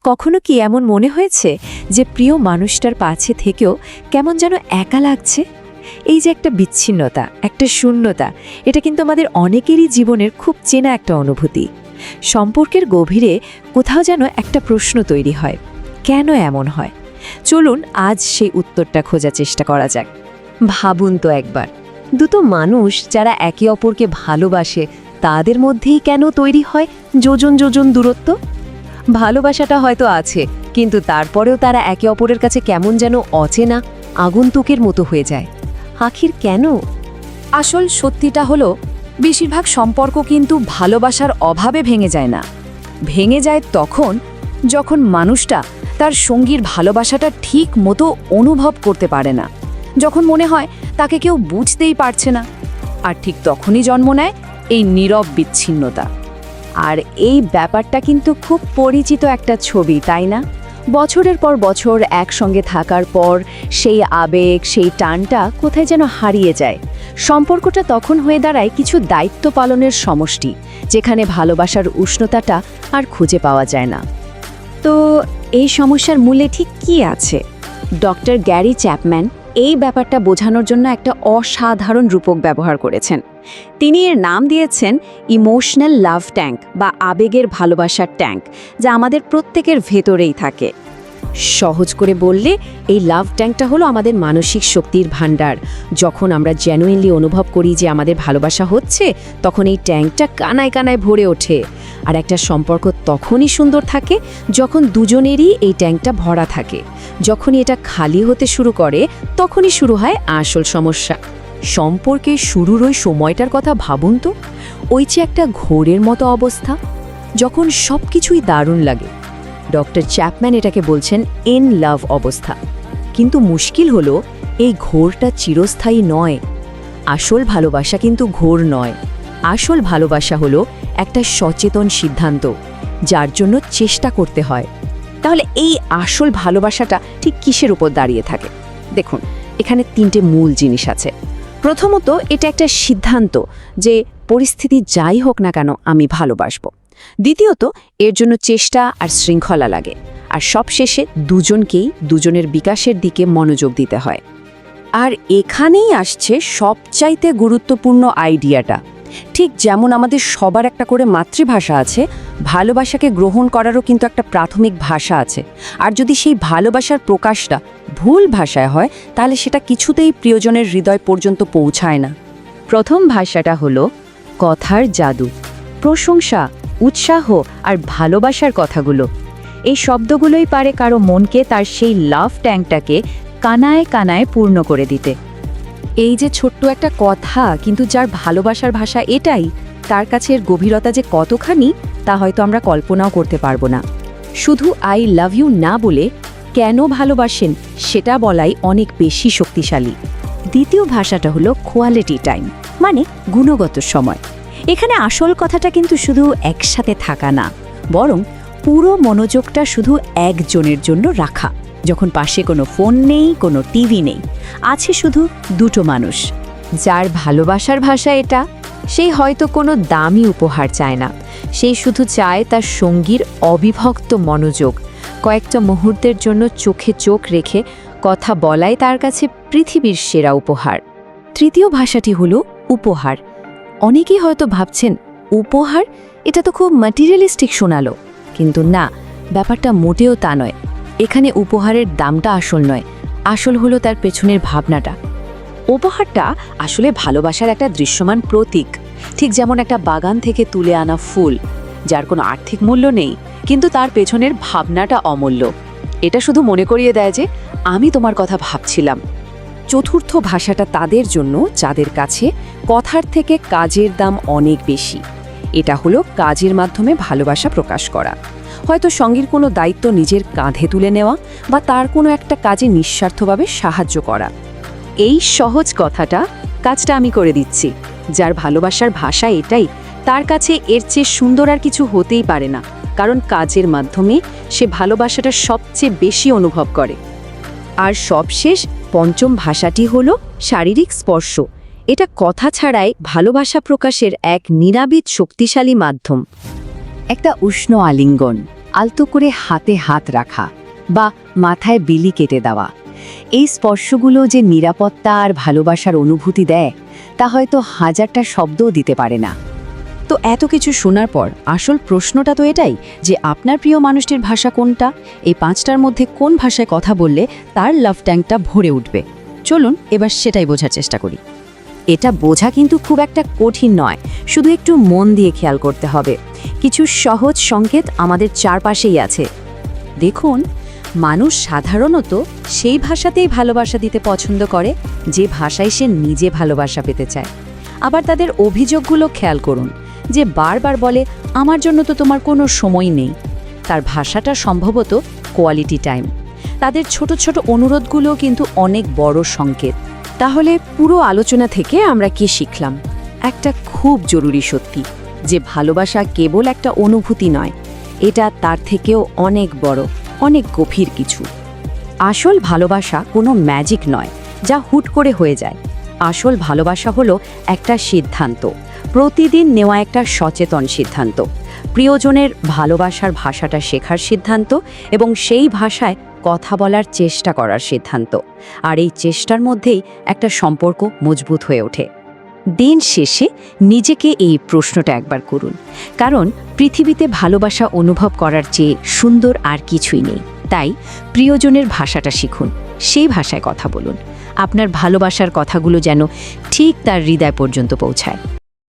কখনো কি এমন মনে হয়েছে যে প্রিয় মানুষটার পাশে থেকেও কেমন যেন একা লাগছে? এই যে একটা বিচ্ছিন্নতা, একটা শূন্যতা, এটা কিন্তু আমাদের অনেকেরই জীবনের খুব চেনা একটা অনুভূতি। সম্পর্কের গভীরে কোথাও যেন একটা প্রশ্ন তৈরি হয়, কেন এমন হয়? চলুন আজ সেই উত্তরটা খোঁজার চেষ্টা করা যাক। ভাবুন তো একবার, দুটো মানুষ যারা একে অপরকে ভালোবাসে, তাদের মধ্যেই কেন তৈরি হয় যোজন যোজন দূরত্ব? ভালোবাসাটা হয়তো আছে, কিন্তু তারপরেও তারা একে অপরের কাছে কেমন যেন অচেনা, আগন্তুকের মতো হয়ে যায়। আখির কেন? আসল সত্যিটা হলো, বেশিরভাগ সম্পর্ক কিন্তু ভালোবাসার অভাবে ভেঙে যায় না। ভেঙে যায় তখন যখন মানুষটা তার সঙ্গীর ভালোবাসাটা ঠিক মতো অনুভব করতে পারে না, যখন মনে হয় তাকে কেউ বুঝতেই পারছে না। আর ঠিক তখনই জন্ম নেয় এই নীরব বিচ্ছিন্নতা। আর এই ব্যাপারটা কিন্তু খুব পরিচিত একটা ছবি, তাই না? বছরের পর বছর একসঙ্গে থাকার পর সেই আবেগ, সেই টানটা কোথায় যেন হারিয়ে যায়। সম্পর্কটা তখন হয়ে দাঁড়ায় কিছু দায়িত্ব পালনের সমষ্টি, যেখানে ভালোবাসার উষ্ণতাটা আর খুঁজে পাওয়া যায় না। তো এই সমস্যার মূলে ঠিক কী আছে? ডক্টর গ্যারি চ্যাপম্যান এই ব্যাপারটা বোঝানোর জন্য একটা অসাধারণ রূপক ব্যবহার করেছেন। তিনি এর নাম দিয়েছেন ইমোশনাল লাভ ট্যাঙ্ক বা আবেগের ভালোবাসার ট্যাঙ্ক, যা আমাদের প্রত্যেকের ভেতরেই থাকে। সহজ করে বললে, এই লাভ ট্যাঙ্কটা হলো আমাদের মানসিক শক্তির ভাণ্ডার। যখন আমরা জেনুইনলি অনুভব করি যে আমাদের ভালোবাসা হচ্ছে, তখন এই ট্যাঙ্কটা কানায় কানায় ভরে ওঠে। আর একটা সম্পর্ক তখনই সুন্দর থাকে যখন দুজনেরই এই ট্যাঙ্কটা ভরা থাকে। যখনই এটা খালি হতে শুরু করে, তখনই শুরু হয় আসল সমস্যা। সম্পর্কের শুরুর ওই সময়টার কথা ভাবুন তো, ওই যে একটা ঘোরের মতো অবস্থা, যখন সব কিছুই দারুণ লাগে। ডক্টর চ্যাপম্যান এটাকে বলছেন ইন লাভ অবস্থা। কিন্তু মুশকিল হলো, এই ঘোরটা চিরস্থায়ী নয়। আসল ভালোবাসা কিন্তু ঘোর নয়। আসল ভালোবাসা হলো একটা সচেতন সিদ্ধান্ত, যার জন্য চেষ্টা করতে হয়। তাহলে এই আসল ভালোবাসাটা ঠিক কিসের উপর দাঁড়িয়ে থাকে? দেখুন, এখানে তিনটে মূল জিনিস আছে। প্রথমত, এটা একটা সিদ্ধান্ত যে পরিস্থিতি যাই হোক না কেন আমি ভালোবাসব। দ্বিতীয়ত, এর জন্য চেষ্টা আর শৃঙ্খলা লাগে। আর সবশেষে দুজনকেই দুজনের বিকাশের দিকে মনোযোগ দিতে হয়। আর এখানেই আসছে সবচাইতে গুরুত্বপূর্ণ আইডিয়াটা। ঠিক যেমন আমাদের সবার একটা করে মাতৃভাষা আছে, ভালোবাসাকে গ্রহণ করারও কিন্তু একটা প্রাথমিক ভাষা আছে। আর যদি সেই ভালোবাসার প্রকাশটা ভুল ভাষায় হয়, তাহলে সেটা কিছুতেই প্রিয়জনের হৃদয় পর্যন্ত পৌঁছায় না। প্রথম ভাষাটা হলো কথার জাদু, প্রশংসা, উৎসাহ আর ভালোবাসার কথাগুলো। এই শব্দগুলোই পারে কারো মনকে তার সেই লাভ ট্যাঙ্কটাকে কানায় কানায় পূর্ণ করে দিতে। এই যে ছোট্ট একটা কথা, কিন্তু যার ভালোবাসার ভাষা এটাই, তার কাছে এর গভীরতা যে কতখানি তা হয়তো আমরা কল্পনাও করতে পারবো না। শুধু আই লাভ ইউ না বলে কেন ভালোবাসেন সেটা বলাই অনেক বেশি শক্তিশালী। দ্বিতীয় ভাষাটা হলো কোয়ালিটি টাইম, মানে গুণগত সময়। এখানে আসল কথাটা কিন্তু শুধু একসাথে থাকা না, বরং পুরো মনোযোগটা শুধু একজনের জন্য রাখা। যখন পাশে কোনো ফোন নেই, কোনো টিভি নেই, আছে শুধু দুটো মানুষ। যার ভালোবাসার ভাষা এটা, সেই হয়তো কোনো দামি উপহার চায় না। সেই শুধু চায় তার সঙ্গীর অবিভক্ত মনোযোগ। কয়েকটা মুহূর্তের জন্য চোখে চোখ রেখে কথা বলাই তার কাছে পৃথিবীর সেরা উপহার। তৃতীয় ভাষাটি হলো উপহার। অনেকেই হয়তো ভাবছেন, উপহার এটা তো খুব ম্যাটেরিয়ালিস্টিক শোনালো। কিন্তু না, ব্যাপারটা মোটেও তা নয়। এখানে উপহারের দামটা আসল নয়, আসল হলো তার পেছনের ভাবনাটা। উপহারটা আসলে ভালোবাসার একটা দৃশ্যমান প্রতীক। ঠিক যেমন একটা বাগান থেকে তুলে আনা ফুল, যার কোনো আর্থিক মূল্য নেই, কিন্তু তার পেছনের ভাবনাটা অমূল্য। এটা শুধু মনে করিয়ে দেয় যে আমি তোমার কথা ভাবছিলাম। চতুর্থ ভাষাটা তাদের জন্য যাদের কাছে কথার থেকে কাজের দাম অনেক বেশি। এটা হলো কাজের মাধ্যমে ভালোবাসা প্রকাশ করা। হয়তো সঙ্গীর কোনো দায়িত্ব নিজের কাঁধে তুলে নেওয়া, বা তার কোনো একটা কাজে নিঃস্বার্থভাবে সাহায্য করা। এই সহজ কথাটা, কাজটা আমি করে দিচ্ছি, যার ভালোবাসার ভাষা এটাই, তার কাছে এর চেয়ে সুন্দর আর কিছু হতেই পারে না। কারণ কাজের মাধ্যমে সে ভালোবাসাটা সবচেয়ে বেশি অনুভব করে। আর সবশেষ পঞ্চম ভাষাটি হলো শারীরিক স্পর্শ। এটা কথা ছাড়াই ভালোবাসা প্রকাশের এক নিরাবিদ শক্তিশালী মাধ্যম। একটা উষ্ণ আলিঙ্গন, আলতো করে হাতে হাত রাখা বা মাথায় বিলি কেটে দেওয়া, এই স্পর্শগুলো যে নিরাপত্তা আর ভালোবাসার অনুভূতি দেয় তা হয়তো হাজারটা শব্দও দিতে পারে না। তো এত কিছু শোনার পর আসল প্রশ্নটা তো এটাই যে আপনার প্রিয় মানুষটির ভাষা কোনটা? এই 5টার মধ্যে কোন ভাষায় কথা বললে তার লাভ ট্যাঙ্কটা ভরে উঠবে? চলুন এবার সেটাই বোঝার চেষ্টা করি। এটা বোঝা কিন্তু খুব একটা কঠিন নয়, শুধু একটু মন দিয়ে খেয়াল করতে হবে। কিছু সহজ সংকেত আমাদের চারপাশেই আছে। দেখুন, মানুষ সাধারণত সেই ভাষাতেই ভালোবাসা দিতে পছন্দ করে যে ভাষায় সে নিজে ভালোবাসা পেতে চায়। আবার তাদের অভিযোগগুলো খেয়াল করুন, যে বারবার বলে আমার জন্য তো তোমার কোনো সময় নেই। তার ভাষাটা সম্ভবত কোয়ালিটি টাইম। তাদের ছোট ছোট অনুরোধগুলোও কিন্তু অনেক বড় সংকেত। তাহলে পুরো আলোচনা থেকে আমরা কি শিখলাম? একটা খুব জরুরি সত্যি, যে ভালোবাসা কেবল একটা অনুভূতি নয়, এটা তার থেকেও অনেক বড়, অনেক গভীর কিছু। আসল ভালোবাসা কোনো ম্যাজিক নয় যা হুট করে হয়ে যায়। আসল ভালোবাসা হলো একটা সিদ্ধান্ত, প্রতিদিন নেওয়া একটা সচেতন সিদ্ধান্ত, প্রিয়জনের ভালোবাসার ভাষাটা শেখার সিদ্ধান্ত এবং সেই ভাষায় কথা বলার চেষ্টা করার সিদ্ধান্ত। আর এই চেষ্টার মধ্যেই একটা সম্পর্ক মজবুত হয়ে ওঠে। দিন শেষে নিজেকে এই প্রশ্নটা একবার করুন, কারণ পৃথিবীতে ভালোবাসা অনুভব করার চেয়ে সুন্দর আর কিছুই নেই। তাই প্রিয়জনের ভাষাটা শিখুন, সেই ভাষায় কথা বলুন। আপনার ভালোবাসার কথাগুলো যেন ঠিক তার হৃদয় পর্যন্ত পৌঁছায়।